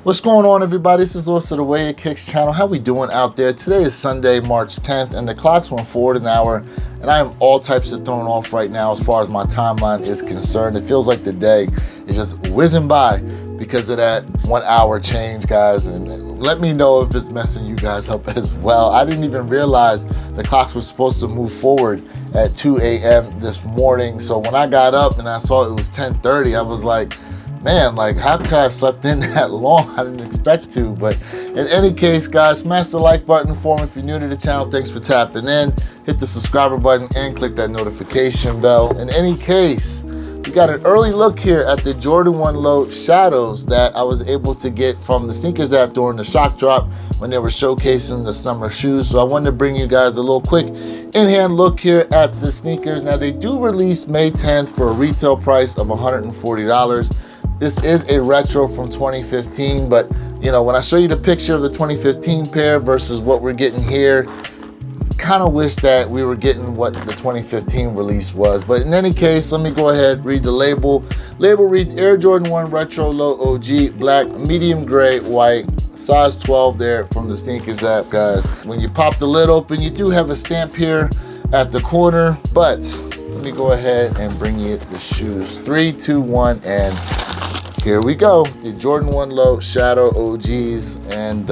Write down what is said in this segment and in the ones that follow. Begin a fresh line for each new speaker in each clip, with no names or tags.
What's going on, everybody? This is Lewis of the Way It Kicks channel. How we doing out there? Today is Sunday, March 10th, and the clocks went forward an hour, and I am all types of thrown off right now as far as my timeline is concerned. It feels like the day is just whizzing by because of that 1 hour change, guys, and let me know if it's messing you guys up as well. I didn't even realize the clocks were supposed to move forward at 2 a.m. this morning, so when I got up and I saw it was 10:30, I was like, man, like, how could I have slept in that long? I didn't expect to. But in any case, guys, smash the like button for me if you're new to the channel. Thanks for tapping in. Hit the subscriber button and click that notification bell. In any case, we got an early look here at the Jordan 1 Low Shadows that I was able to get from the Sneakers app during the shock drop when they were showcasing the summer shoes. So I wanted to bring you guys a little quick in-hand look here at the sneakers. Now, they do release May 10th for a retail price of $140. This is a retro from 2015, but you know, when I show you the picture of the 2015 pair versus what we're getting here, kind of wish that we were getting what the 2015 release was. But in any case, let me go ahead, read the label. Label reads Air Jordan 1 Retro Low OG, black, medium gray, white, size 12 there from the Sneakers app, guys. When you pop the lid open, you do have a stamp here at the corner, but let me go ahead and bring you the shoes. 3, 2, 1, and here we go, the Jordan 1 Low Shadow OGs. And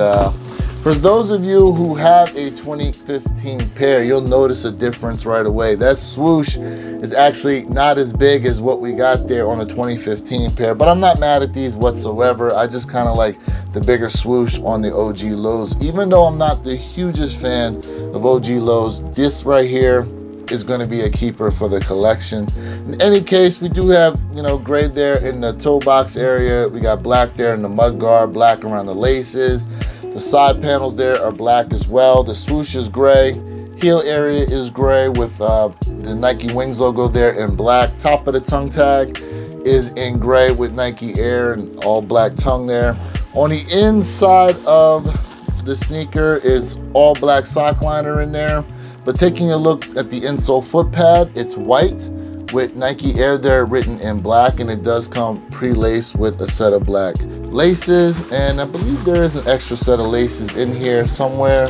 for those of you who have a 2015 pair, you'll notice a difference right away. That swoosh is actually not as big as what we got there on a 2015 pair, but I'm not mad at these whatsoever. I just kind of like the bigger swoosh on the OG lows. Even though I'm not the hugest fan of OG lows, this right here is going to be a keeper for the collection. In any case, we do have, you know, gray there in the toe box area. We got black there in the mud guard, black around the laces. The side panels there are black as well. The swoosh is gray. Heel area is gray with the Nike Wings logo there in black. Top of the tongue tag is in gray with Nike Air and all black tongue there. On the inside of the sneaker is all black sock liner in there. But taking a look at the insole foot pad, it's white with Nike Air there written in black, and it does come pre-laced with a set of black laces, and I believe there is an extra set of laces in here somewhere.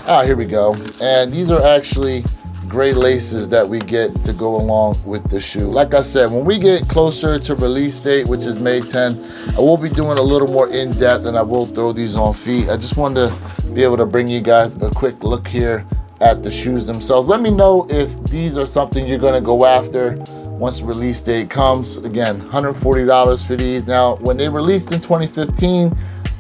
Ah, here we go. And these are actually gray laces that we get to go along with the shoe. Like I said, when we get closer to release date, which is May 10th, I will be doing a little more in-depth, and I will throw these on feet. I just wanted to be able to bring you guys a quick look here at the shoes themselves. Let me know if these are something you're going to go after once release date comes. Again, $140 for these. Now, when they released in 2015,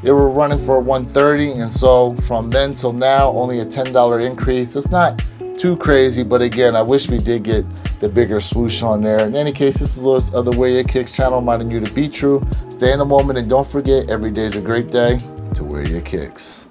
they were running for $130, and so from then till now, only a $10 increase. It's not too crazy, but again, I wish we did get the bigger swoosh on there. In any case, this is Lewis of the Way It Kicks channel, reminding you to be true, stay in the moment, and don't forget, every day is a great day to wear your kicks.